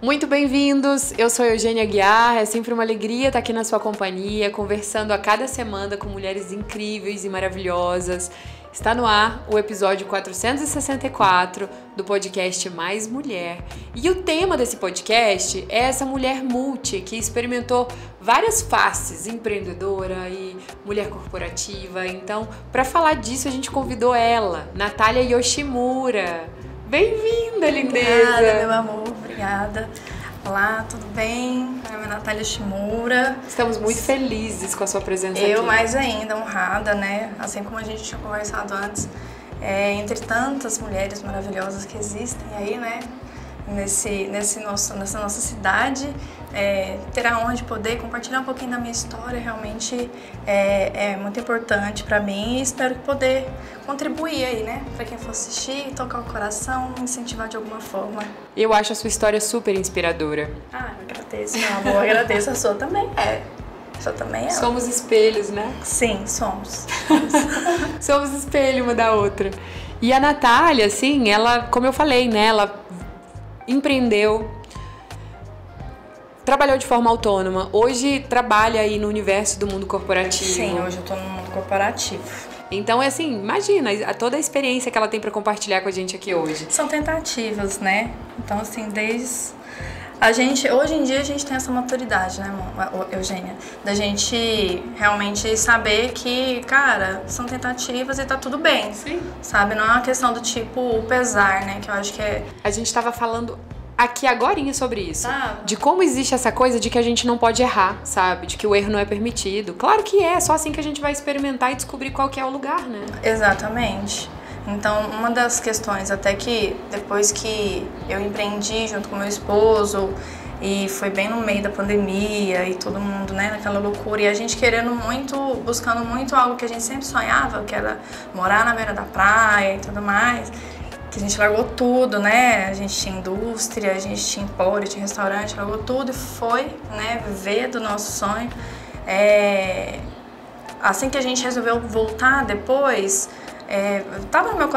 Muito bem-vindos, eu sou Eugênia Guiar, é sempre uma alegria estar aqui na sua companhia, conversando a cada semana com mulheres incríveis e maravilhosas. Está no ar o episódio 464 do podcast Mais Mulher. E o tema desse podcast é essa mulher multi que experimentou várias faces, empreendedora e mulher corporativa. Então, para falar disso, a gente convidou ela, Natália Yoshimura. Bem-vinda, lindeza! Obrigada, meu amor, obrigada. Olá, tudo bem? Meu nome é Natália Yoshimura. Estamos muito felizes com a sua presença aqui. Eu mais ainda, honrada, né? Assim como a gente tinha conversado antes, entre tantas mulheres maravilhosas que existem aí, né? Nessa nossa cidade, ter a honra de poder compartilhar um pouquinho da minha história realmente é muito importante para mim e espero poder contribuir aí, né, para quem for assistir, tocar o coração, incentivar de alguma forma. Eu acho a sua história super inspiradora. Agradeço, meu amor, agradeço, a sua também é. Somos espelhos, né? Sim, somos. Somos espelho uma da outra. E a Natália, assim, ela, como eu falei, né, ela empreendeu, trabalhou de forma autônoma, hoje trabalha aí no universo do mundo corporativo. Sim, hoje eu tô no mundo corporativo. Então, é assim, imagina toda a experiência que ela tem para compartilhar com a gente aqui hoje. São tentativas, né? Então, assim, hoje em dia a gente tem essa maturidade, né, Eugênia? Da gente realmente saber que, cara, são tentativas e tá tudo bem. Sim. Sabe? Não é uma questão do tipo o pesar, né? Que eu acho que é... A gente tava falando aqui agorinha sobre isso. De Sabe? como existe essa coisa de que a gente não pode errar, sabe? De que o erro não é permitido. Claro que é, só assim que a gente vai experimentar e descobrir qual que é o lugar, né? Exatamente. Então, uma das questões, até que depois que eu empreendi junto com meu esposo, e foi bem no meio da pandemia e todo mundo, né, naquela loucura, e a gente querendo muito, buscando muito algo que a gente sempre sonhava, que era morar na beira da praia e tudo mais, que a gente largou tudo, né, a gente tinha indústria, a gente tinha empório, tinha restaurante, largou tudo e foi, né, viver do nosso sonho. Assim que a gente resolveu voltar depois... tava no meu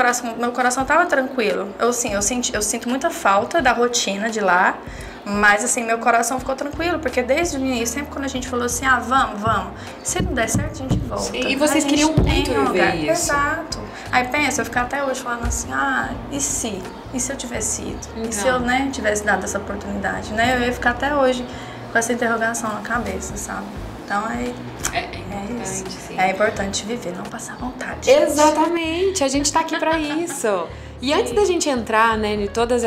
coração tava tranquilo. Eu sinto muita falta da rotina de lá, mas assim, meu coração ficou tranquilo, porque desde o início, sempre quando a gente falou assim, vamos, se não der certo, a gente volta. Sim, e vocês queriam muito viver isso. Exato. Aí pensa, eu ficar até hoje falando assim, e se eu tivesse ido? Então. E se eu, né, tivesse dado essa oportunidade, né? Eu ia ficar até hoje com essa interrogação na cabeça, sabe? Então isso. Sim. É importante viver, não passar vontade. Exatamente, a gente tá aqui pra isso. E antes da gente entrar, né, em todas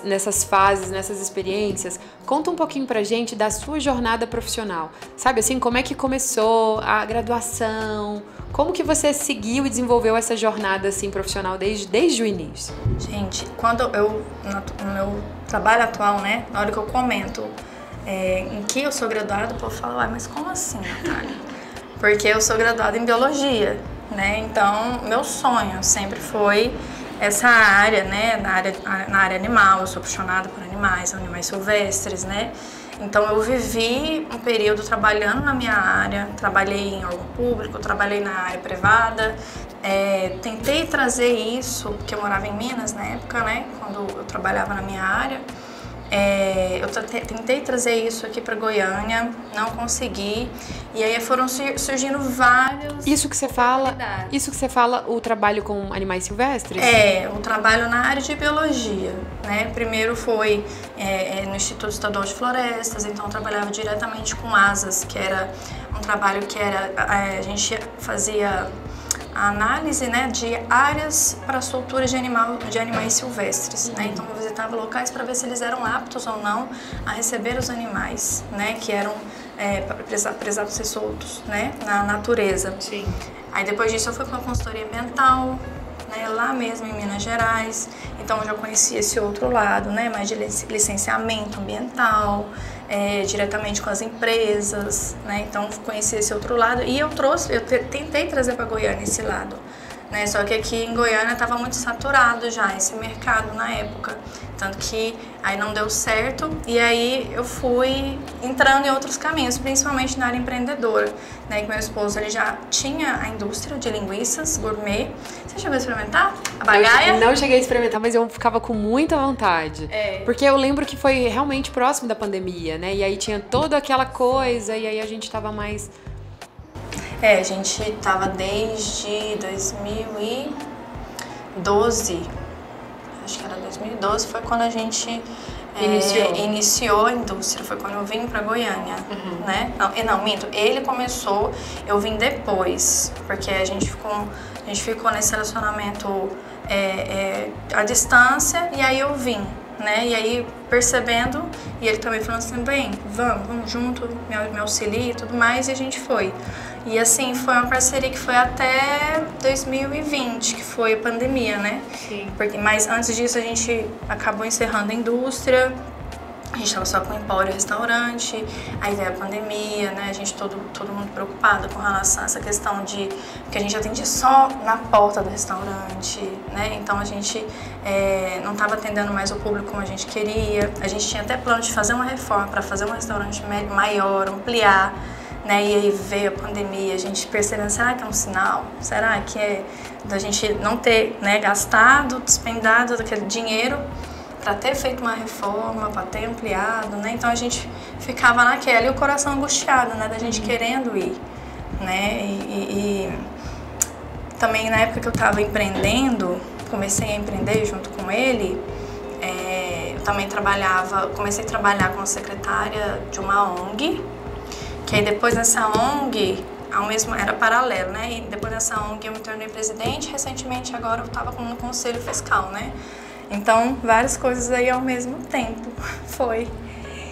nessas fases, nessas experiências, conta um pouquinho pra gente da sua jornada profissional. Sabe assim, como é que começou a graduação? Como que você seguiu e desenvolveu essa jornada assim profissional desde o início? Gente, quando no meu trabalho atual, né, na hora que eu comento em que eu sou graduada, o povo fala, mas como assim, Natália? Porque eu sou graduada em biologia, né? Então, meu sonho sempre foi essa área, né? Na área animal. Eu sou apaixonada por animais silvestres, né? Então, eu vivi um período trabalhando na minha área, trabalhei em órgão público, trabalhei na área privada, tentei trazer isso, porque eu morava em Minas na época, né? Quando eu trabalhava na minha área. Eu tentei trazer isso aqui para Goiânia, não consegui, e aí foram surgindo vários... Isso que você fala, o trabalho com animais silvestres? O trabalho na área de biologia, né? Primeiro foi no Instituto Estadual de Florestas, então eu trabalhava diretamente com asas, que era um trabalho que a gente fazia a análise, né, de áreas para soltura de animais silvestres, né? Então eu visitava locais para ver se eles eram aptos ou não a receber os animais, né, que eram precisavam ser soltos, né, na natureza. Sim. Aí depois disso eu fui para uma consultoria ambiental, né, lá mesmo em Minas Gerais. Então eu já conheci esse outro lado, né, mais de licenciamento ambiental, diretamente com as empresas, né? Então conheci esse outro lado e eu tentei trazer para Goiânia esse lado, né? Só que aqui em Goiânia estava muito saturado já esse mercado na época. Tanto que aí não deu certo e aí eu fui entrando em outros caminhos, principalmente na área empreendedora, né? Que meu esposo, ele já tinha a indústria de linguiças gourmet. Você chegou a experimentar a bagaia? Eu não cheguei a experimentar, mas eu ficava com muita vontade. Porque eu lembro que foi realmente próximo da pandemia, né? E aí tinha toda aquela coisa e aí a gente tava mais... A gente tava desde 2012, acho que era 2012, foi quando a gente iniciou a indústria, foi quando eu vim pra Goiânia, né? Não, minto, ele começou, eu vim depois, porque a gente ficou nesse relacionamento à distância e aí eu vim, né? E aí percebendo, e ele também falando assim, bem, vamos junto, me auxilia e tudo mais, e a gente foi. E assim, foi uma parceria que foi até 2020, que foi a pandemia, né? Sim. Mas antes disso a gente acabou encerrando a indústria, a gente estava só com empório e restaurante, aí veio a pandemia, né? A gente todo mundo preocupado com relação a essa questão de que a gente atendia só na porta do restaurante, né? Então a gente não estava atendendo mais o público como a gente queria. A gente tinha até plano de fazer uma reforma para fazer um restaurante maior, ampliar, né? E aí veio a pandemia, a gente percebendo, será que é um sinal? Será que é da gente não ter, né, gastado, despendado daquele dinheiro para ter feito uma reforma, para ter ampliado, né? Então a gente ficava naquela e o coração angustiado, né, da gente querendo ir, né? E também na época que eu estava empreendendo, comecei a empreender junto com ele, eu também comecei a trabalhar como secretária de uma ONG, que aí depois dessa ONG, era paralelo, né? E depois dessa ONG eu me tornei presidente, recentemente agora eu estava no conselho fiscal, né? Então, várias coisas aí ao mesmo tempo, foi.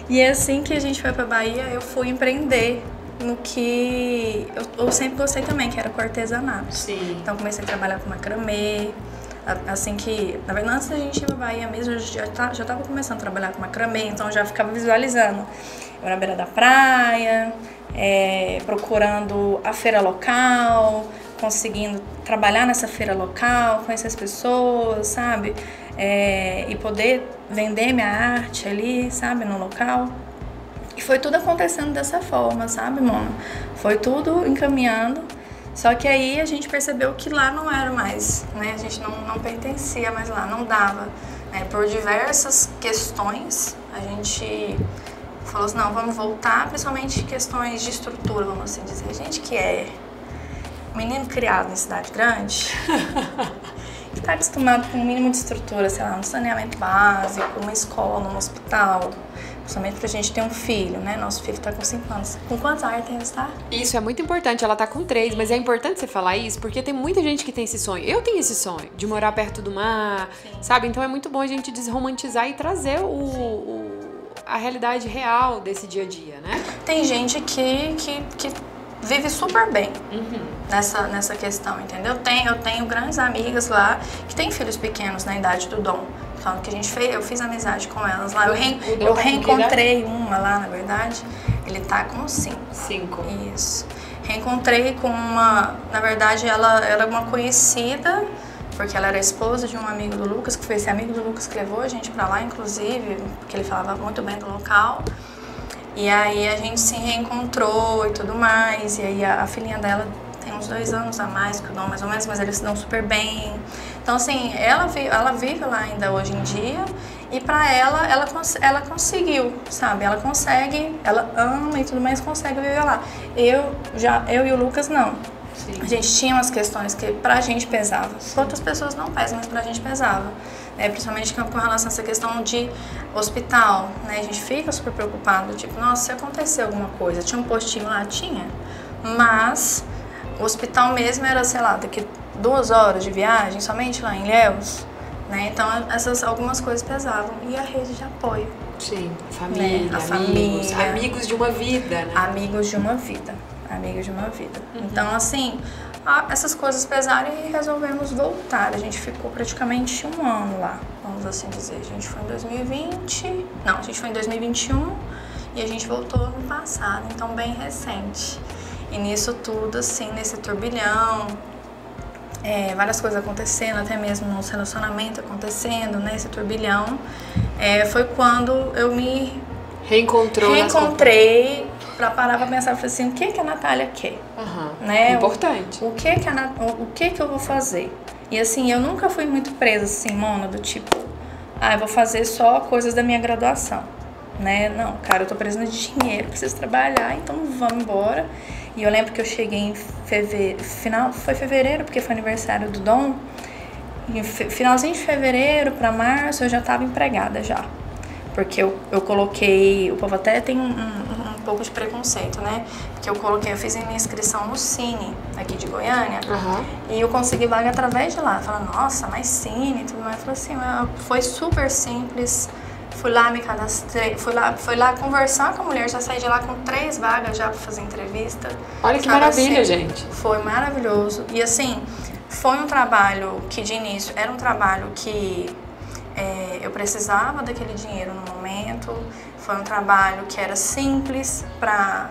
E assim que a gente foi pra Bahia, eu fui empreender no que eu sempre gostei também, que era com artesanato. Sim. Então comecei a trabalhar com macramê, assim que, na verdade, antes da gente ir pra Bahia mesmo, eu já tava começando a trabalhar com macramê, então eu já ficava visualizando. Eu na beira da praia, procurando a feira local, conseguindo trabalhar nessa feira local, conhecer as pessoas, sabe? E poder vender minha arte ali, sabe, no local. E foi tudo acontecendo dessa forma, sabe, Mona? Foi tudo encaminhando. Só que aí a gente percebeu que lá não era mais, né? A gente não pertencia mais lá, não dava. Por diversas questões, a gente falou assim, não, vamos voltar, principalmente questões de estrutura, vamos assim dizer. A gente que é menino criado em cidade grande, que está acostumado com um mínimo de estrutura, sei lá, um saneamento básico, uma escola, um hospital, principalmente pra gente ter um filho, né? Nosso filho tá com 5 anos. Com quantos anos tem que estar? Isso é muito importante, ela tá com 3, mas é importante você falar isso, porque tem muita gente que tem esse sonho. Eu tenho esse sonho, de morar perto do mar, sabe? Então é muito bom a gente desromantizar e trazer a realidade real desse dia a dia, né? Tem gente que vive super bem nessa questão, entendeu? Eu tenho grandes amigas lá que têm filhos pequenos na idade do Dom. Falando que eu fiz amizade com elas lá. Eu reencontrei uma lá, na verdade. Ele tá com 5. 5. Isso. Reencontrei com uma... Na verdade, ela era uma conhecida, porque ela era esposa de um amigo do Lucas, que foi esse amigo do Lucas que levou a gente pra lá, inclusive, porque ele falava muito bem do local. E aí a gente se reencontrou e tudo mais. E aí a filhinha dela tem uns 2 anos a mais que o Dom, mais ou menos, mas eles se dão super bem. Então, assim, ela vive lá ainda hoje em dia e pra ela conseguiu, sabe? Ela consegue, ela ama e tudo mais, consegue viver lá. Eu e o Lucas, não. Sim. A gente tinha umas questões que pra gente pesava. Outras pessoas não pesam, mas pra gente pesava. Principalmente com relação a essa questão de hospital, né? A gente fica super preocupado, tipo, nossa, se acontecer alguma coisa, tinha um postinho lá? Tinha. Mas o hospital mesmo era, sei lá, daqui 2 horas de viagem, somente lá em Ilhéus, né? Então algumas coisas pesavam. E a rede de apoio. Sim, família, né? Família. Amigos de uma vida, né? Amigos de uma vida. Então, assim, essas coisas pesaram e resolvemos voltar. A gente ficou praticamente 1 ano lá, vamos assim dizer. A gente foi em 2020, não, a gente foi em 2021 e a gente voltou no passado, então bem recente. E nisso tudo, assim, nesse turbilhão, várias coisas acontecendo, até mesmo nosso relacionamento acontecendo, né, esse turbilhão, foi quando eu me reencontrei pra parar pra pensar, falei assim, o que a Natália quer? Né? Importante. O que eu vou fazer? E assim, eu nunca fui muito presa assim, Mona, do tipo, eu vou fazer só coisas da minha graduação, né? Não, cara, eu tô precisando de dinheiro, preciso trabalhar, então vamos embora. E eu lembro que eu cheguei em fevereiro, foi fevereiro, porque foi aniversário do Dom, em finalzinho de fevereiro pra março eu já tava empregada já. Porque eu coloquei, o povo até tem um pouco de preconceito, né? Porque eu fiz a minha inscrição no Cine, aqui de Goiânia, e eu consegui vaga através de lá. Falando, nossa, mas Cine e tudo mais. Eu falei assim, foi super simples. Fui lá, me cadastrei, fui lá conversar com a mulher, já saí de lá com 3 vagas já pra fazer entrevista. Olha que maravilha, gente. Foi maravilhoso. E assim, foi um trabalho que de início era um trabalho que eu precisava daquele dinheiro no momento. Foi um trabalho que era simples para,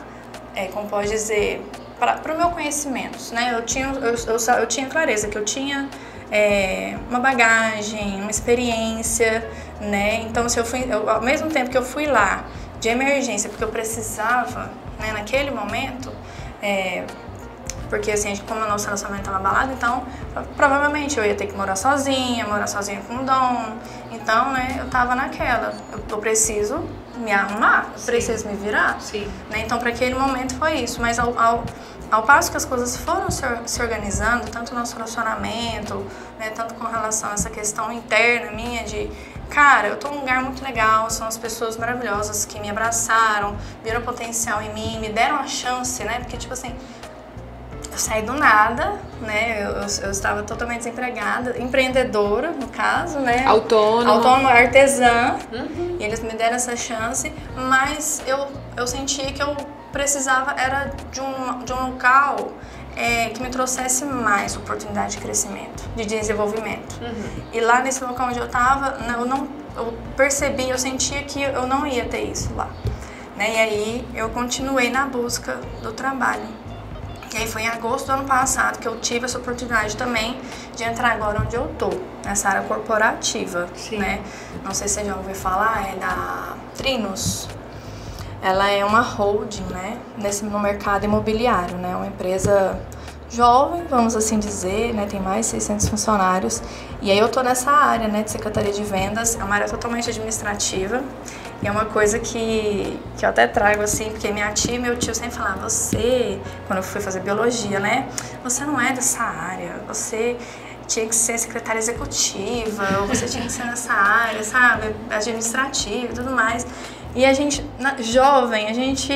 como pode dizer, para o meu conhecimento, né? Eu tinha clareza que eu tinha uma bagagem, uma experiência, né? Então, ao mesmo tempo que eu fui lá de emergência, porque eu precisava, né, naquele momento, porque assim, como o nosso relacionamento estava abalado, então provavelmente eu ia ter que morar sozinha com o Dom. Então, né, eu tava naquela, eu preciso me arrumar, eu preciso me virar. Sim. Né? Então, para aquele momento foi isso. Mas ao passo que as coisas foram se organizando, tanto no nosso relacionamento, né, tanto com relação a essa questão interna minha de, cara, eu tô num lugar muito legal, são as pessoas maravilhosas que me abraçaram, viram potencial em mim, me deram a chance, né? Porque, tipo assim, eu saí do nada, né? Eu estava totalmente desempregada, empreendedora, no caso, né? Autônoma, artesã. E eles me deram essa chance, mas eu sentia que eu precisava era de um local que me trouxesse mais oportunidade de crescimento, de desenvolvimento. E lá nesse local onde eu estava, eu percebi, eu sentia que eu não ia ter isso lá. Né? E aí eu continuei na busca do trabalho. E aí foi em agosto do ano passado que eu tive essa oportunidade também de entrar agora onde eu tô, nessa área corporativa, né? Não sei se você já ouviu falar, é da Trinos. Ela é uma holding, né, no mercado imobiliário, né? Uma empresa jovem, vamos assim dizer, né? Tem mais de 600 funcionários. E aí eu tô nessa área, né, de secretaria de vendas, é uma área totalmente administrativa. E é uma coisa que eu até trago assim, porque minha tia e meu tio sempre falavam, você, quando eu fui fazer biologia, né? Você não é dessa área, você tinha que ser secretária executiva, ou você tinha que ser nessa área, sabe? Administrativa e tudo mais. E a gente, jovem, a gente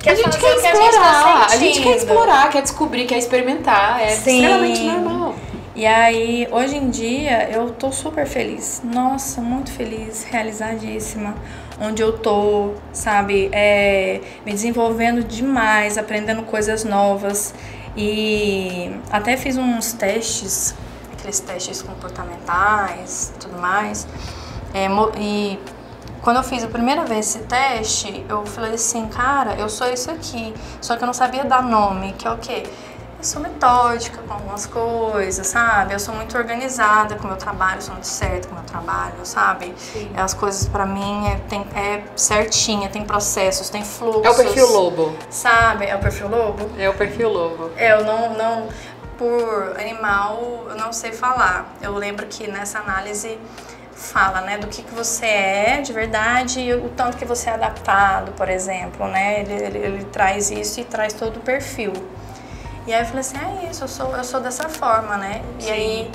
quer explorar, a gente quer explorar, quer descobrir, quer experimentar, é extremamente normal. E aí, hoje em dia, eu tô super feliz. Nossa, muito feliz, realizadíssima. Onde eu tô, sabe? Me desenvolvendo demais, aprendendo coisas novas. E até fiz uns testes, aqueles testes comportamentais e tudo mais. E quando eu fiz a primeira vez esse teste, eu falei assim, cara, eu sou isso aqui. Só que eu não sabia dar nome, que é o quê? Eu sou metódica com algumas coisas, sabe? Eu sou muito organizada com o meu trabalho, eu sou muito certa com o meu trabalho, sabe? Sim. As coisas pra mim é certinha, tem processos, tem fluxos. É o perfil lobo. Sabe? É o perfil lobo? É o perfil lobo. Eu não por animal, eu não sei falar. Eu lembro que nessa análise fala, né, do que você é de verdade e o tanto que você é adaptado, por exemplo, né? Ele traz isso e traz todo o perfil. E aí eu falei assim, isso, eu sou dessa forma, né? Sim. E aí,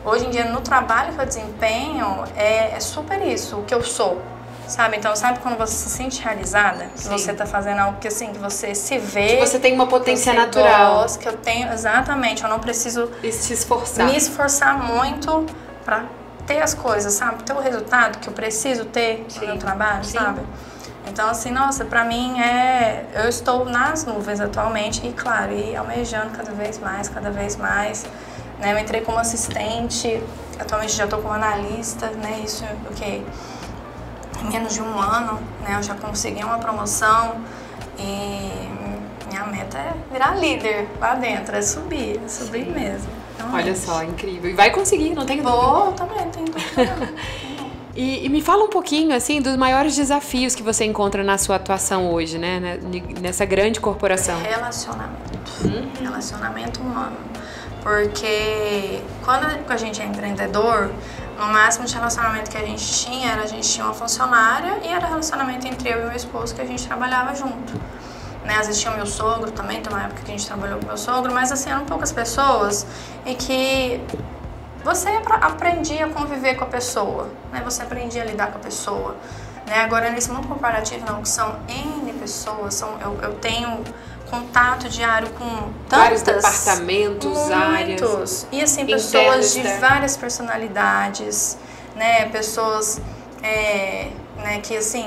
hoje em dia, no trabalho que eu desempenho, é super isso, o que eu sou, sabe? Então, sabe quando você se sente realizada? Que Sim. você tá fazendo algo que, assim, que você se vê... Que você tem uma potência natural. Gosta, que eu tenho, exatamente, eu não preciso... se esforçar. Me esforçar muito pra ter as coisas, sabe? Ter o resultado que eu preciso ter no meu trabalho, sabe? Então, assim, nossa, pra mim eu estou nas nuvens atualmente e, claro, almejando cada vez mais, né? Eu entrei como assistente, atualmente já estou como analista, né? Isso, em menos de um ano, né? Eu já consegui uma promoção e minha meta é virar líder lá dentro, é subir mesmo. Olha só, incrível. E vai conseguir, não tem dúvida. Vou, também, tem dúvida. E me fala um pouquinho, assim, dos maiores desafios que você encontra na sua atuação hoje, né? Nessa grande corporação. Relacionamento. Relacionamento humano. Porque quando a gente é empreendedor, no máximo de relacionamento que a gente tinha era a gente tinha uma funcionária e era relacionamento entre eu e meu esposo que a gente trabalhava junto. Né? Às vezes tinha o meu sogro também, tem uma época que a gente trabalhou com o meu sogro, mas assim, eram poucas pessoas e que você aprendia a conviver com a pessoa, né? Você aprendia a lidar com a pessoa. Né? Agora, nesse mundo comparativo, não, que são N pessoas, eu tenho contato diário com vários departamentos, áreas. E assim, pessoas de várias personalidades, né? Pessoas né, que assim,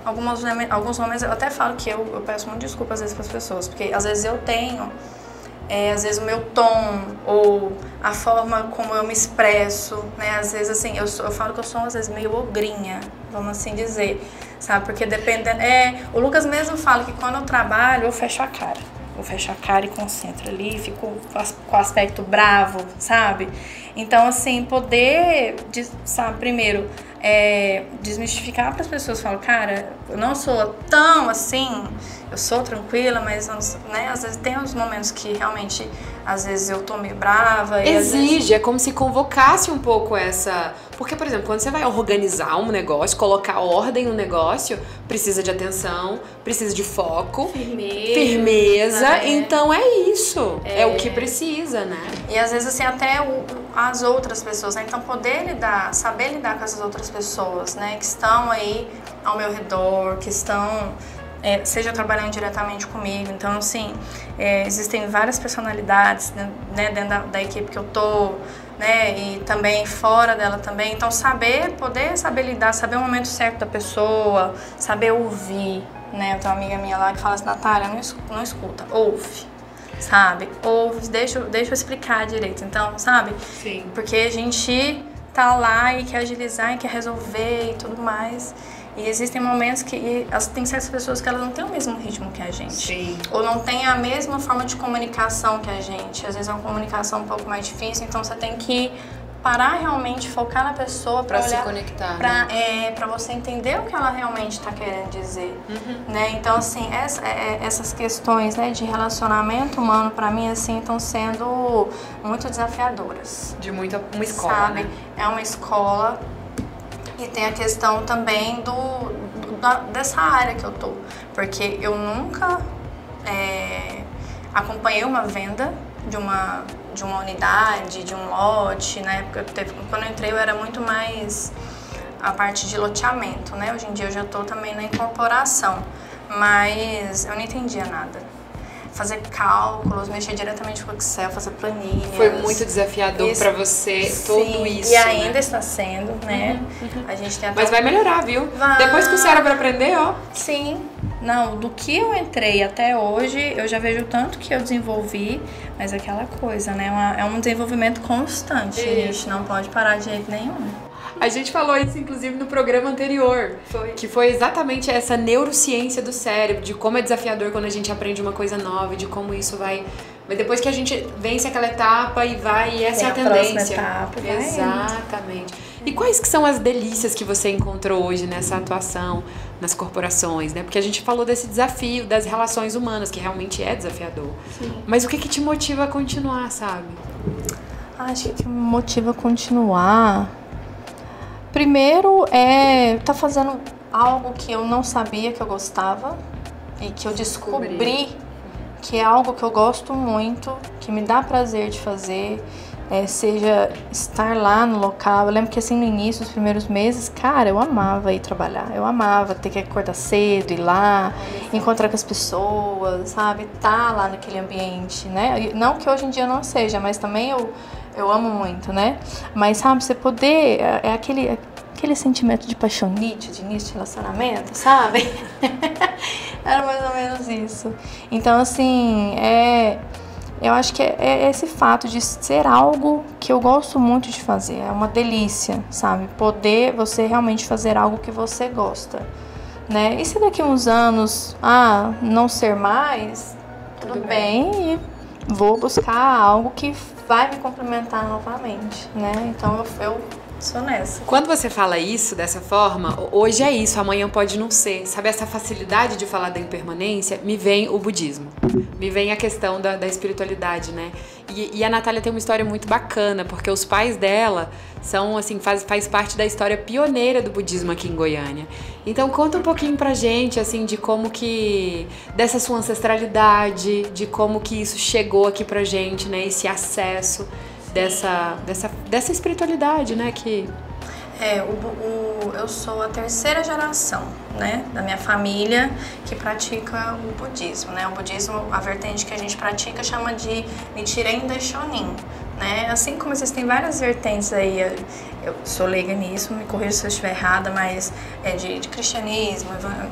alguns momentos eu até falo que eu peço muito desculpa às vezes para as pessoas, porque às vezes eu tenho às vezes o meu tom ou a forma como eu me expresso, né? Às vezes assim, eu falo que eu sou às vezes meio ogrinha, vamos assim dizer, sabe? Porque dependendo... o Lucas mesmo fala que quando eu trabalho, eu fecho a cara. Eu fecho a cara e concentro ali, fico com o aspecto bravo, sabe? Então, assim, poder, sabe, primeiro, desmistificar para as pessoas, falar, cara, eu não sou tão assim, eu sou tranquila, mas, né, às vezes tem uns momentos que realmente, às vezes eu tô meio brava. Exige, é como se convocasse um pouco essa... Porque, por exemplo, quando você vai organizar um negócio, colocar ordem no negócio, precisa de atenção, precisa de foco, firmeza. Então é isso, é o que precisa, né? E às vezes assim, até as outras pessoas, né? Então poder saber lidar com essas outras pessoas, né? Que estão aí ao meu redor, que estão... seja trabalhando diretamente comigo. Então, assim, existem várias personalidades, né, dentro da equipe que eu tô, né, e também fora dela também. Então, poder saber lidar, saber o momento certo da pessoa, saber ouvir, né. Eu tenho uma amiga minha lá que fala assim, Natália, não escuta, ouve, sabe? Ouve, deixa eu explicar direito. Então, sabe? Sim. Porque a gente tá lá e quer agilizar e quer resolver e tudo mais. E existem momentos que tem certas pessoas que elas não têm o mesmo ritmo que a gente. Sim. Ou não têm a mesma forma de comunicação que a gente. Às vezes é uma comunicação um pouco mais difícil, então você tem que parar realmente, focar na pessoa para se conectar. Para você entender o que ela realmente está querendo dizer. Né? Então, assim, essas questões, né, de relacionamento humano, para mim, assim, estão sendo muito desafiadoras. Uma escola, sabe? Né? É uma escola. E tem a questão também dessa área que eu tô, porque eu nunca acompanhei uma venda de uma unidade, de um lote, na época quando eu entrei eu era muito mais a parte de loteamento, né? Hoje em dia eu já tô também na incorporação, mas eu não entendia nada. Fazer cálculos, mexer diretamente com o Excel, fazer planilhas. Foi muito desafiador para você tudo isso. E ainda está sendo, né? A gente tem até Mas vai melhorar, viu? Depois que o cérebro aprender, ó. Sim. Não, do que eu entrei até hoje, eu já vejo o tanto que eu desenvolvi, mas aquela coisa, né? É um desenvolvimento constante. A gente não pode parar de jeito nenhum. A gente falou isso, inclusive, no programa anterior. Que foi exatamente essa neurociência do cérebro, de como é desafiador quando a gente aprende uma coisa nova, de como isso vai... Mas depois que a gente vence aquela etapa e essa é a tendência. Etapa, exatamente. E quais que são as delícias que você encontrou hoje nessa atuação nas corporações, né? Porque a gente falou desse desafio das relações humanas, que realmente é desafiador. Sim. Mas o que te motiva a continuar, sabe? Acho que o que me motiva a continuar... Primeiro tá fazendo algo que eu não sabia que eu gostava e que eu descobri que é algo que eu gosto muito, que me dá prazer de fazer, seja estar lá no local. Eu lembro que assim no início, os primeiros meses, cara, eu amava ir trabalhar, eu amava ter que acordar cedo, ir lá, encontrar com as pessoas, sabe, estar lá naquele ambiente, né? Não que hoje em dia não seja, mas também eu amo muito, né? Mas, sabe, você poder... aquele sentimento de paixonite, de início de relacionamento, sabe? Era mais ou menos isso. Então, assim, eu acho que é esse fato de ser algo que eu gosto muito de fazer. É uma delícia, sabe? Poder você realmente fazer algo que você gosta. né? E se daqui a uns anos, não ser mais, tudo bem, e vou buscar algo que vai me complementar novamente, né? Então eu sou nessa. Quando você fala isso dessa forma, hoje é isso, amanhã pode não ser. Sabe, essa facilidade de falar da impermanência, me vem o budismo. Me vem a questão da espiritualidade, né? E a Natália tem uma história muito bacana, porque os pais dela são, assim, faz parte da história pioneira do budismo aqui em Goiânia. Então conta um pouquinho pra gente, assim, de como que, dessa sua ancestralidade, de como que isso chegou aqui pra gente, né? Esse acesso dessa espiritualidade, né? Que... eu sou a terceira geração, né, da minha família que pratica o budismo, né? O budismo, a vertente que a gente pratica chama de Nichiren Daishonin, né? Assim como existem várias vertentes aí, eu sou leiga nisso, me corrija se eu estiver errada, mas é de cristianismo,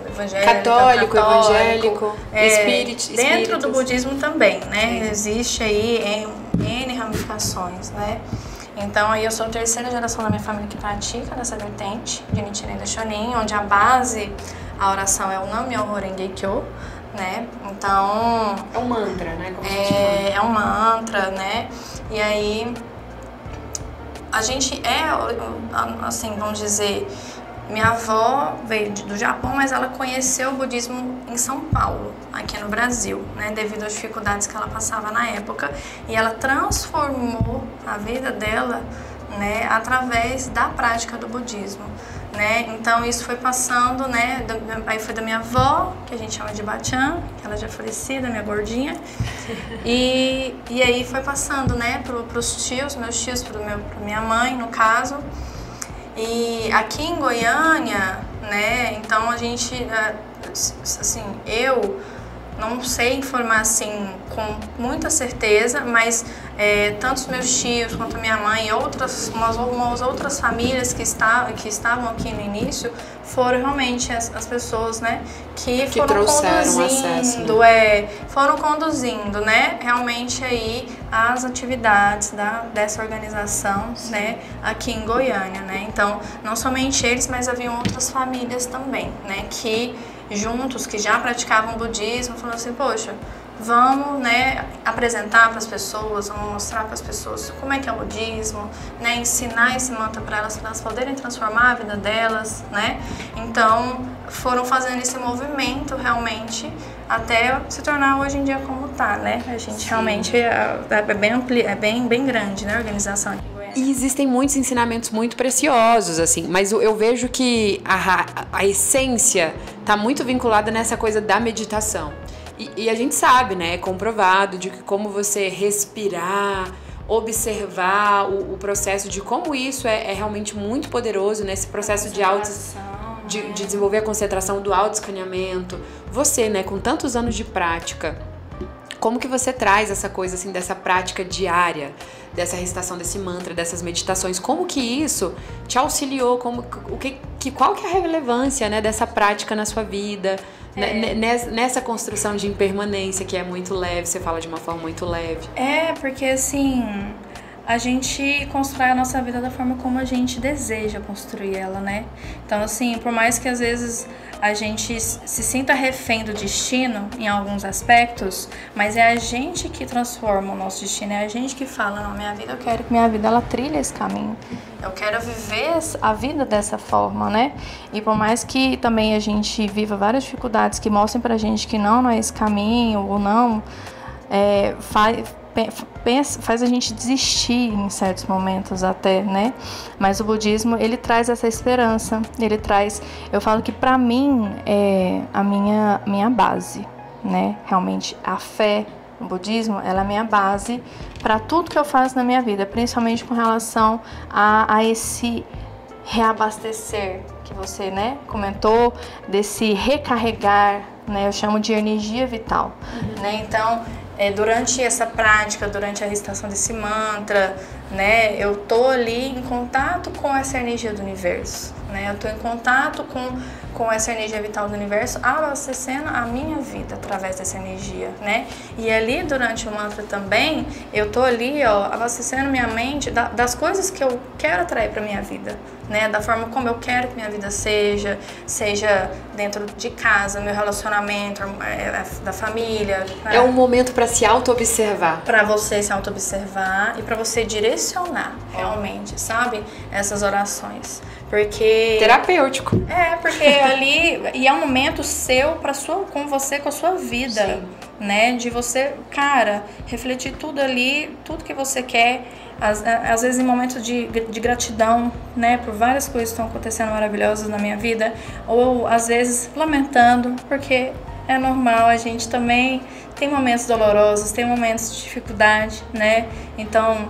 evangélico, católico, espírito. Dentro do budismo também, né? Existe aí N ramificações, né? Então, aí eu sou a terceira geração da minha família que pratica nessa vertente de Nichiren Daishonin, onde a base, a oração é o Nam-myoho Renge-kyo, né? Então... é um mantra, né? Como é um mantra, né? E aí, a gente assim, vamos dizer... Minha avó veio do Japão, mas ela conheceu o budismo em São Paulo, aqui no Brasil, né, devido às dificuldades que ela passava na época. E ela transformou a vida dela, né, através da prática do budismo, né? Então isso foi passando, né, aí foi da minha avó, que a gente chama de Bachan, que ela já é falecida, minha gordinha. E aí foi passando, né, pros tios, meus tios, pra minha mãe, no caso. E aqui em Goiânia, né, então a gente, assim, eu não sei informar assim com muita certeza, mas tanto os meus tios quanto a minha mãe e umas outras famílias que estavam aqui no início foram realmente as pessoas, né, que foram conduzindo, né, realmente aí as atividades dessa organização, né, aqui em Goiânia, né. Então, não somente eles, mas haviam outras famílias também, né, que juntos, que já praticavam budismo, falando assim, poxa, vamos, né, apresentar para as pessoas, vamos mostrar para as pessoas como é que é o budismo, né, ensinar esse mantra para elas poderem transformar a vida delas, né. Então, foram fazendo esse movimento realmente até se tornar hoje em dia como tá, né. A gente realmente é bem grande, né, a organização aqui. E existem muitos ensinamentos muito preciosos, assim, mas eu vejo que a essência está muito vinculada nessa coisa da meditação. E a gente sabe, né, é comprovado de que como você respirar, observar o processo de como isso é realmente muito poderoso nesse processo de desenvolver a concentração do autoescaneamento. Você, né, com tantos anos de prática, como que você traz essa coisa, assim, dessa prática diária, dessa recitação desse mantra, dessas meditações? Como que isso te auxiliou? Qual que é a relevância, né, dessa prática na sua vida? Nessa construção de impermanência que é muito leve, você fala de uma forma muito leve. Porque assim, a gente constrói a nossa vida da forma como a gente deseja construir ela, né? Então assim, por mais que às vezes a gente se sinta refém do destino em alguns aspectos, mas é a gente que transforma o nosso destino, é a gente que fala, não, minha vida, eu quero que minha vida ela trilhe esse caminho. Eu quero viver a vida dessa forma, né? E por mais que também a gente viva várias dificuldades que mostrem pra gente que não é esse caminho, ou não, faz a gente desistir em certos momentos até, né? Mas o budismo, ele traz essa esperança, eu falo que pra mim é a minha base, né? Realmente a fé no budismo, ela é a minha base para tudo que eu faço na minha vida, principalmente com relação a esse reabastecer que você, né, comentou, desse recarregar, né? Eu chamo de energia vital, né? Então, durante essa prática, durante a recitação desse mantra, né? Eu tô ali em contato com essa energia do universo, né? Eu tô em contato com essa energia vital do universo, abastecendo a minha vida através dessa energia, né? E ali, durante o mantra também, eu tô ali, ó, abastecendo minha mente das coisas que eu quero atrair para minha vida, né? Da forma como eu quero que minha vida seja dentro de casa, meu relacionamento, da família. Né? É um momento para se auto-observar. Para você se auto-observar e para você direcionar realmente, sabe? Essas orações. Porque... terapêutico. Porque ali... E é um momento seu com você, com a sua vida. Sim. Né? De você, cara, refletir tudo ali, tudo que você quer. Às vezes em momentos de gratidão, né? Por várias coisas que estão acontecendo maravilhosas na minha vida. Ou às vezes lamentando, porque é normal, a gente também tem momentos dolorosos, tem momentos de dificuldade, né? Então,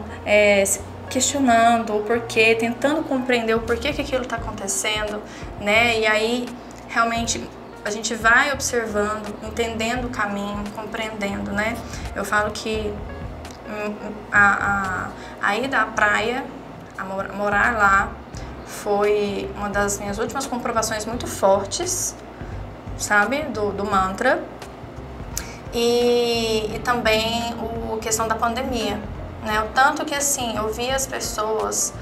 questionando o porquê, tentando compreender o porquê que aquilo está acontecendo, né? E aí, realmente, a gente vai observando, entendendo o caminho, compreendendo, né? Eu falo que a ida à praia, a morar lá, foi uma das minhas últimas comprovações muito fortes, sabe? Do mantra. E também a questão da pandemia. Né? O tanto que, assim, eu vi as pessoas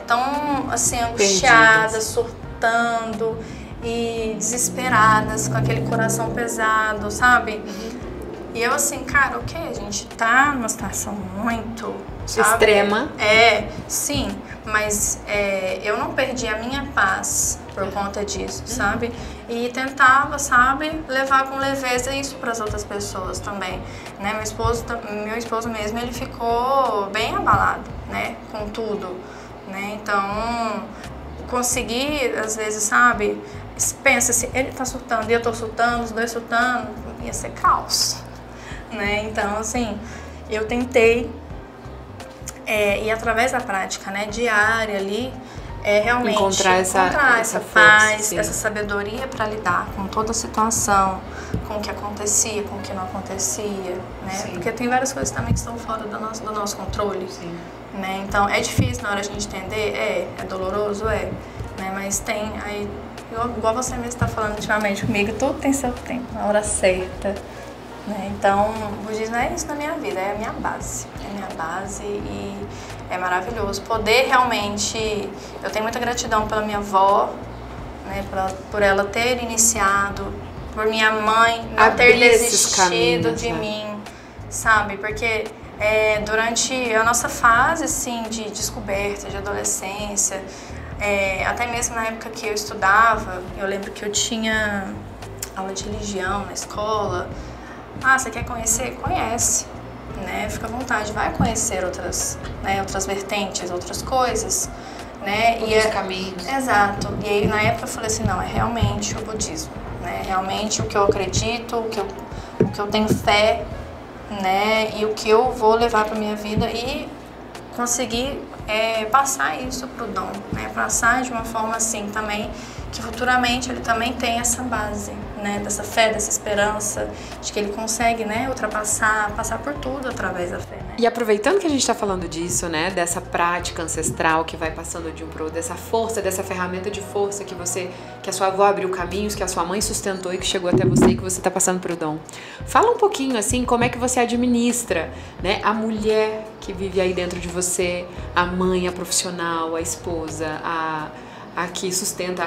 tão, assim, angustiadas, surtando e desesperadas, com aquele coração pesado, sabe? E eu, assim, cara, a gente tá numa situação muito, sabe? Extrema. Sim, mas eu não perdi a minha paz por conta disso, sabe? E tentava, sabe, levar com leveza isso para as outras pessoas também, né? Meu esposo mesmo, ele ficou bem abalado, né, com tudo, né? Então, conseguir, às vezes, sabe, pensa assim, ele tá surtando e eu tô surtando, os dois surtando, ia ser caos, né? Então, assim, eu tentei, e através da prática, né, diária ali, realmente encontrar essa paz, sim. Essa sabedoria para lidar com toda a situação, com o que acontecia, com o que não acontecia, né? Sim. Porque tem várias coisas também que estão fora do nosso controle, sim. Né? Então é difícil na hora de a gente entender, é doloroso, né? Mas tem aí, igual você mesmo está falando ultimamente comigo, tudo tem seu tempo, na hora certa. Né? Então, o budismo é isso na minha vida, é a minha base. É a minha base e é maravilhoso. Poder realmente... Eu tenho muita gratidão pela minha avó, né? Por ela ter iniciado, por minha mãe não ter desistido de mim, sabe? Porque durante a nossa fase, assim, de descoberta, de adolescência, até mesmo na época que eu estudava, eu lembro que eu tinha aula de religião na escola. Você quer conhecer? Conhece, né? Fica à vontade, vai conhecer outras vertentes, outras coisas, né? Outros caminhos. Exato. E aí, na época, eu falei assim, não, é realmente o budismo, né? Realmente o que eu acredito, o que eu tenho fé, né? E o que eu vou levar para minha vida e conseguir passar isso pro Dom, né? Passar de uma forma assim também, que futuramente ele também tem essa base, né, dessa fé, dessa esperança, de que ele consegue, né, passar por tudo através da fé, né? E aproveitando que a gente está falando disso, né, dessa prática ancestral que vai passando de um pro outro, dessa força, dessa ferramenta de força que a sua avó abriu caminhos, que a sua mãe sustentou e que chegou até você e que você está passando pro Dom. Fala um pouquinho, assim, como é que você administra, né, a mulher que vive aí dentro de você, a mãe, a profissional, a esposa, a que sustenta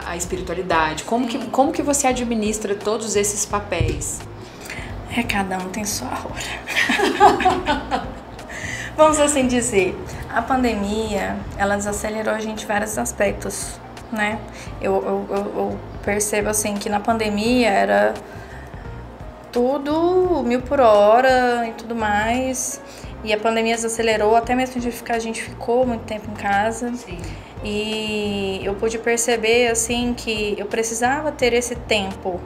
a espiritualidade. Como que você administra todos esses papéis? Cada um tem sua hora. Vamos assim dizer, a pandemia, ela desacelerou a gente em vários aspectos, né? Eu percebo assim que na pandemia era tudo 1000 por hora e tudo mais. E a pandemia desacelerou, até mesmo a gente ficou muito tempo em casa. Sim. E eu pude perceber, assim, que eu precisava ter esse tempo.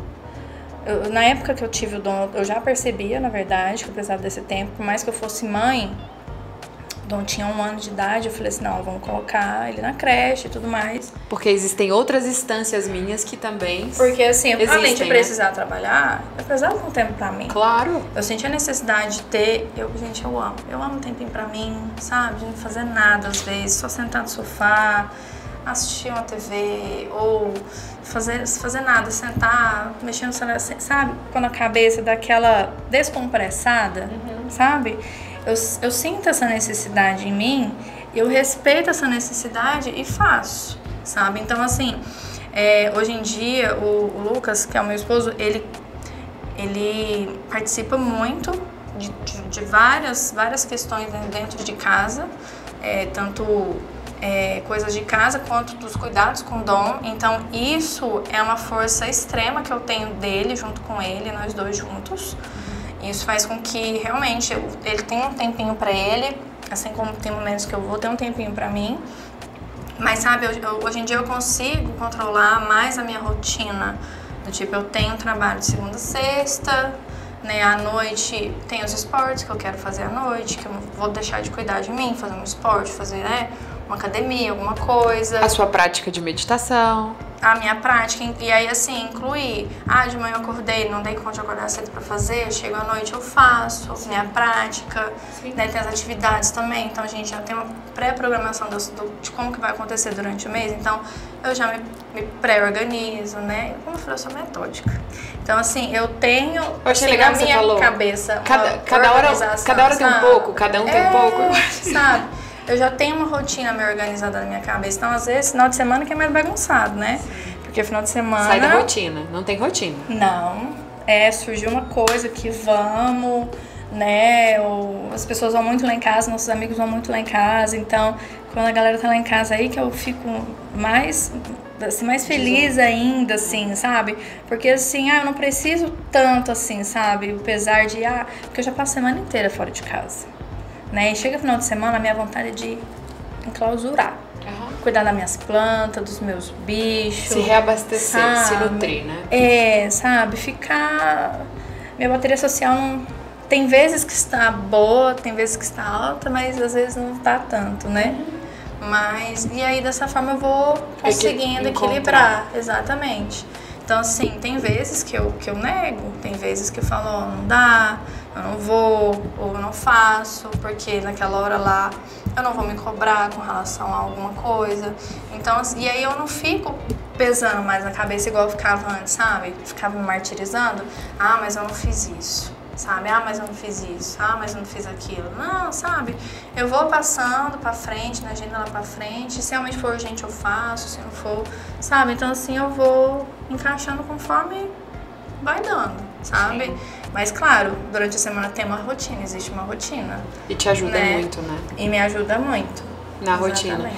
Na época que eu tive o Dom, eu já percebia, na verdade, que eu precisava desse tempo. Por mais que eu fosse mãe, Dom tinha 1 ano de idade, eu falei assim, não, vamos colocar ele na creche e tudo mais. Porque existem outras instâncias minhas que também Porque assim, existem, além de né? precisar trabalhar, eu precisava de um tempo pra mim. Claro. Eu senti a necessidade de ter, gente, eu amo um tempinho pra mim, sabe? De não fazer nada às vezes, só sentar no sofá, assistir uma TV ou fazer nada, sentar, mexer no celular, sabe? Quando a cabeça dá aquela descompressada, sabe? Eu sinto essa necessidade em mim, eu respeito essa necessidade e faço, sabe? Então, assim, hoje em dia, o Lucas, que é o meu esposo, ele participa muito de várias questões dentro de casa, tanto coisas de casa quanto dos cuidados com o Dom. Então, isso é uma força extrema que eu tenho dele, junto com ele, nós dois juntos. Isso faz com que realmente ele tenha um tempinho pra ele, assim como tem momentos que eu vou ter um tempinho pra mim. Mas sabe, hoje em dia eu consigo controlar mais a minha rotina. Do tipo, eu tenho trabalho de segunda a sexta, né? À noite tem os esportes que eu quero fazer à noite, que eu não vou deixar de cuidar de mim, fazer um esporte, fazer, uma academia, alguma coisa. A sua prática de meditação. A minha prática, e aí assim, incluir, de manhã eu acordei, não dei conta de acordar cedo pra fazer, chego à noite eu faço, minha prática, né, tem as atividades também, então a gente já tem uma pré-programação de como que vai acontecer durante o mês, então eu já me pré-organizo, né, como eu falei, eu sou metódica. Então assim, eu tenho, eu achei legal na que minha você falou, cabeça cada hora tem um pouco, cada um tem um pouco. Sabe? Eu já tenho uma rotina meio organizada na minha cabeça. Então, às vezes, final de semana que é mais bagunçado, né? Porque final de semana... Sai da rotina. Não tem rotina. Não. Surgiu uma coisa que vamos, né? Ou as pessoas vão muito lá em casa, nossos amigos vão muito lá em casa. Então, quando a galera tá lá em casa aí, que eu fico mais feliz ainda, assim, sabe? Porque, assim, eu não preciso tanto, assim, sabe? Apesar de, porque eu já passo a semana inteira fora de casa. Né? E chega final de semana, a minha vontade é de enclausurar. Cuidar das minhas plantas, dos meus bichos. Se reabastecer, sabe? se nutrir, né? Sabe? Ficar... Minha bateria social não... Tem vezes que está boa, tem vezes que está alta, mas às vezes não está tanto, né? Mas... E aí, dessa forma, eu vou conseguindo equilibrar. Exatamente. Então, assim, tem vezes que eu nego, tem vezes que eu falo, não dá, eu não vou, ou eu não faço, porque naquela hora lá eu não vou me cobrar com relação a alguma coisa. Então, assim, e aí eu não fico pesando mais na cabeça igual eu ficava antes, sabe? Ficava me martirizando, mas eu não fiz isso, sabe? Mas eu não fiz isso, mas eu não fiz aquilo. Não, sabe? Eu vou passando pra frente, na agenda lá pra frente, se realmente for urgente eu faço, se não for, sabe? Então, assim, eu vou encaixando conforme vai dando, sabe? Sim. Mas, claro, durante a semana tem uma rotina, existe uma rotina. E te ajuda muito, né? E me ajuda muito. Na rotina.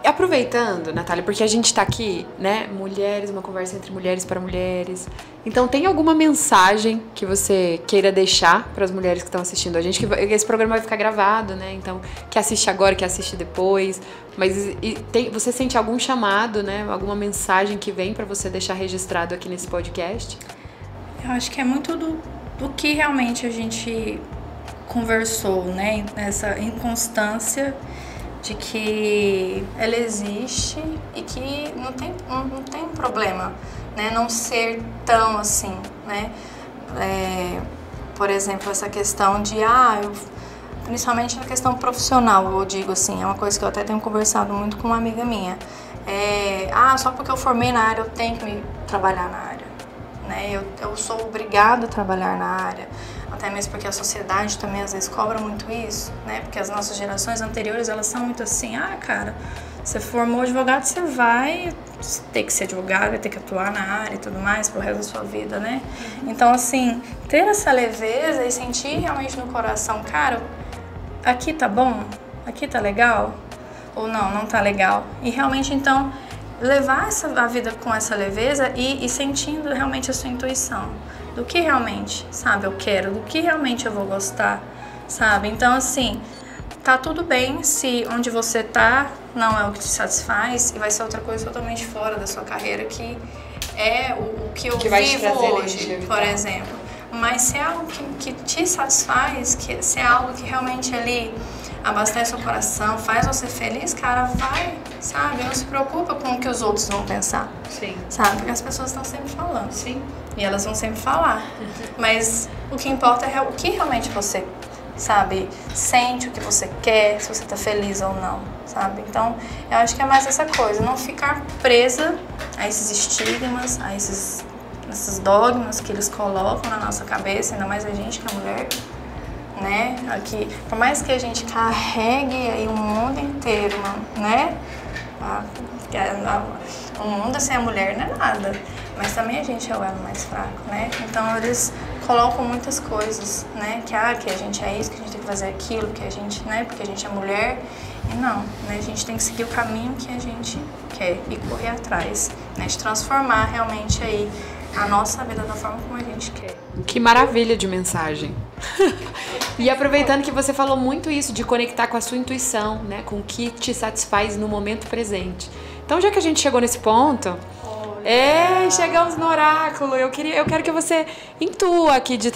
E aproveitando, Natália, porque a gente tá aqui, né? Mulheres, uma conversa entre mulheres para mulheres. Então, tem alguma mensagem que você queira deixar para as mulheres que estão assistindo a gente? Que esse programa vai ficar gravado, né? Então, que assiste agora, que assiste depois. Mas você sente algum chamado, né? Alguma mensagem que vem para você deixar registrado aqui nesse podcast? Eu acho que é muito do que realmente a gente conversou, né? Nessa inconstância de que ela existe e que não tem problema, né? Não ser tão assim, né? Por exemplo, essa questão de, principalmente na questão profissional, eu digo assim, é uma coisa que eu até tenho conversado muito com uma amiga minha. Só porque eu formei na área, eu tenho que trabalhar na área, né? Eu sou obrigada a trabalhar na área. Até mesmo porque a sociedade também às vezes cobra muito isso, né? Porque as nossas gerações anteriores, elas são muito assim, cara, você formou advogado, você vai ter que ser advogado, vai ter que atuar na área e tudo mais pro resto da sua vida, né? Então, assim, ter essa leveza e sentir realmente no coração, cara, aqui tá bom? Aqui tá legal? Ou não tá legal? E realmente, então, levar a vida com essa leveza e sentindo realmente a sua intuição. Do que realmente, sabe, eu quero, do que realmente eu vou gostar, sabe? Então, assim, tá tudo bem se onde você tá não é o que te satisfaz e vai ser outra coisa totalmente fora da sua carreira que é o que eu vivo hoje, por exemplo. Mas se é algo que te satisfaz, se é algo que realmente ali abastece o coração, faz você feliz, cara, vai, sabe? Não se preocupa com o que os outros vão pensar. Sim. Sabe? Porque as pessoas estão sempre falando. Sim. E elas vão sempre falar. Mas o que importa é o que realmente você, sabe, sente, o que você quer, se você tá feliz ou não, sabe? Então, eu acho que é mais essa coisa, não ficar presa a esses estigmas, a esses dogmas que eles colocam na nossa cabeça, ainda mais a gente que é mulher, né? Aqui, por mais que a gente carregue aí o mundo inteiro, né? O mundo sem a mulher não é nada, mas também a gente é o elo mais fraco, né? Então eles colocam muitas coisas, né? Que a gente é isso, que a gente tem que fazer aquilo, que a gente, né? Porque a gente é mulher. E não, né? A gente tem que seguir o caminho que a gente quer e correr atrás, né? De transformar realmente aí a nossa vida da forma como a gente quer. Que maravilha de mensagem. E aproveitando que você falou muito isso de conectar com a sua intuição, né? Com o que te satisfaz no momento presente. Então, já que a gente chegou nesse ponto, chegamos no oráculo. Eu quero que você intua aqui de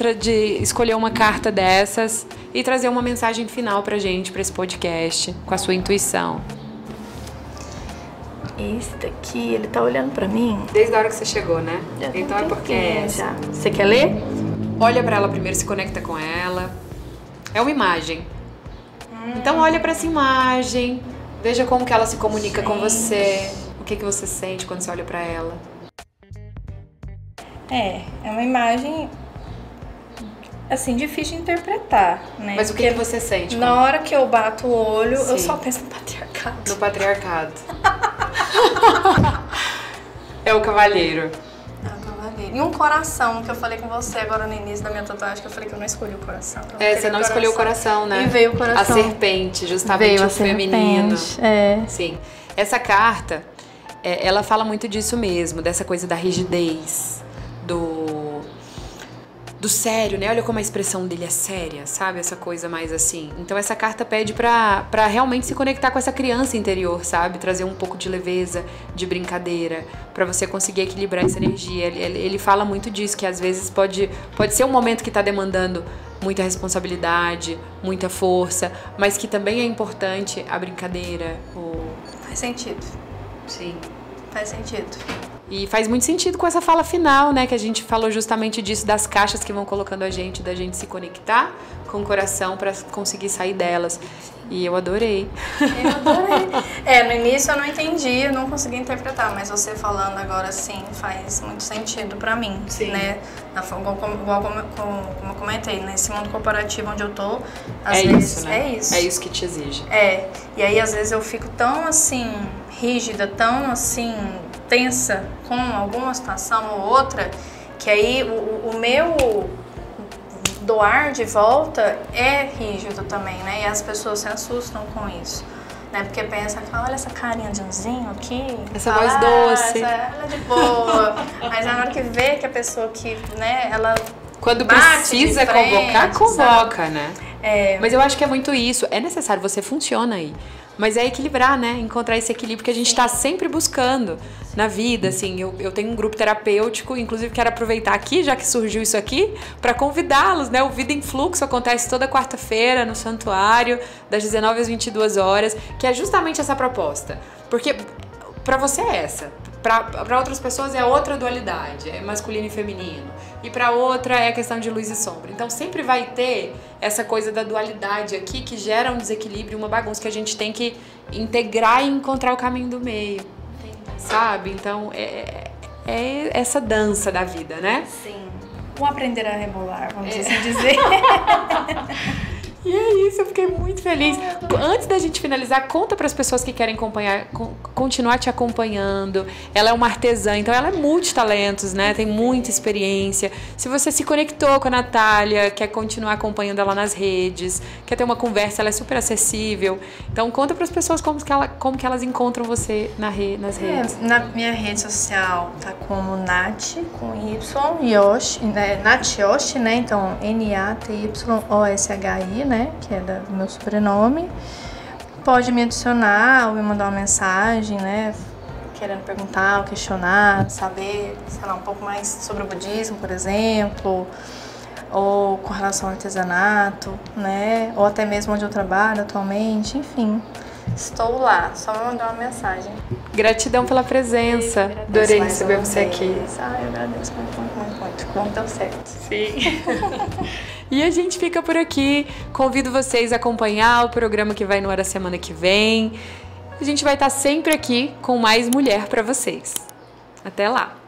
escolher uma carta dessas e trazer uma mensagem final pra gente, pra esse podcast, com a sua intuição. Esse daqui, ele tá olhando pra mim. Desde a hora que você chegou, né? Então é porque é essa. Você quer ler? Olha pra ela primeiro, se conecta com ela. É uma imagem. Então olha pra essa imagem, veja como que ela se comunica com você. O que você sente quando você olha pra ela? É uma imagem, assim, difícil de interpretar, né? Mas o que você sente? Na hora que eu bato o olho, Sim. eu só penso no patriarcado. No patriarcado. É o cavaleiro. E um coração, que eu falei com você agora no início da minha tatuagem, que eu falei que eu não escolhi o coração. Você não escolheu o coração, né? E veio o coração. A serpente, justamente veio o feminino. Serpente, Sim. Essa carta, ela fala muito disso mesmo, dessa coisa da rigidez, do sério, né? Olha como a expressão dele é séria, sabe? Essa coisa mais assim. Então essa carta pede pra realmente se conectar com essa criança interior, sabe? Trazer um pouco de leveza, de brincadeira, pra você conseguir equilibrar essa energia. Ele fala muito disso, que às vezes pode ser um momento que tá demandando muita responsabilidade, muita força, mas que também é importante a brincadeira. Faz sentido. Sim. Faz sentido. E faz muito sentido com essa fala final, né? Que a gente falou justamente disso, das caixas que vão colocando a gente, da gente se conectar com o coração pra conseguir sair delas. E eu adorei. Eu adorei. No início eu não entendi, não consegui interpretar, mas você falando agora sim faz muito sentido pra mim, sim. Né? Igual como eu comentei, nesse mundo corporativo onde eu tô, às vezes isso, né? É isso. É isso que te exige. E aí às vezes eu fico tão assim, rígida, tão assim, tensa com alguma situação ou outra, que aí o meu doar de volta é rígido também, né? E as pessoas se assustam com isso, né? Porque pensa, olha essa carinha de anzinho aqui. Essa voz doce. Ela é de boa. Mas na hora que vê que a pessoa que, né, ela quando precisa convocar, convoca, sabe? Né? Mas eu acho que é muito isso. É necessário, você funciona aí. Mas é equilibrar, né? Encontrar esse equilíbrio que a gente está sempre buscando na vida, assim. Eu tenho um grupo terapêutico, inclusive quero aproveitar aqui, já que surgiu isso aqui, para convidá-los, né? O Vida em Fluxo acontece toda quarta-feira no Santuário, das 19 às 22 horas, que é justamente essa proposta. Porque para você é essa. Para outras pessoas é outra dualidade, é masculino e feminino. E para outra é a questão de luz e sombra. Então sempre vai ter essa coisa da dualidade aqui que gera um desequilíbrio, uma bagunça que a gente tem que integrar e encontrar o caminho do meio. Sabe? Então é essa dança da vida, né? Sim. Um aprender a rebolar, vamos assim dizer. E é isso, eu fiquei muito feliz. Antes da gente finalizar, conta para as pessoas que querem continuar te acompanhando. Ela é uma artesã, então ela é multitalentos, né? Tem muita experiência. Se você se conectou com a Natália, quer continuar acompanhando ela nas redes, quer ter uma conversa, ela é super acessível. Então conta para as pessoas como que elas encontram você nas redes. Na minha rede social tá como Nath, com Y, Yoshi, né? Nath Yoshi, né? Então NATYOSHI, né? Que é do meu sobrenome. Pode me adicionar ou me mandar uma mensagem, né? Querendo perguntar ou questionar, saber, sei lá, um pouco mais sobre o budismo, por exemplo. ou com relação ao artesanato, né? Ou até mesmo onde eu trabalho atualmente, enfim. Estou lá, só me mandar uma mensagem. Gratidão pela presença. Adorei receber você aqui. Eu agradeço muito. Bom, deu certo. Sim. E a gente fica por aqui. Convido vocês a acompanhar o programa que vai no ar a semana que vem. A gente vai estar sempre aqui com mais mulher para vocês. Até lá!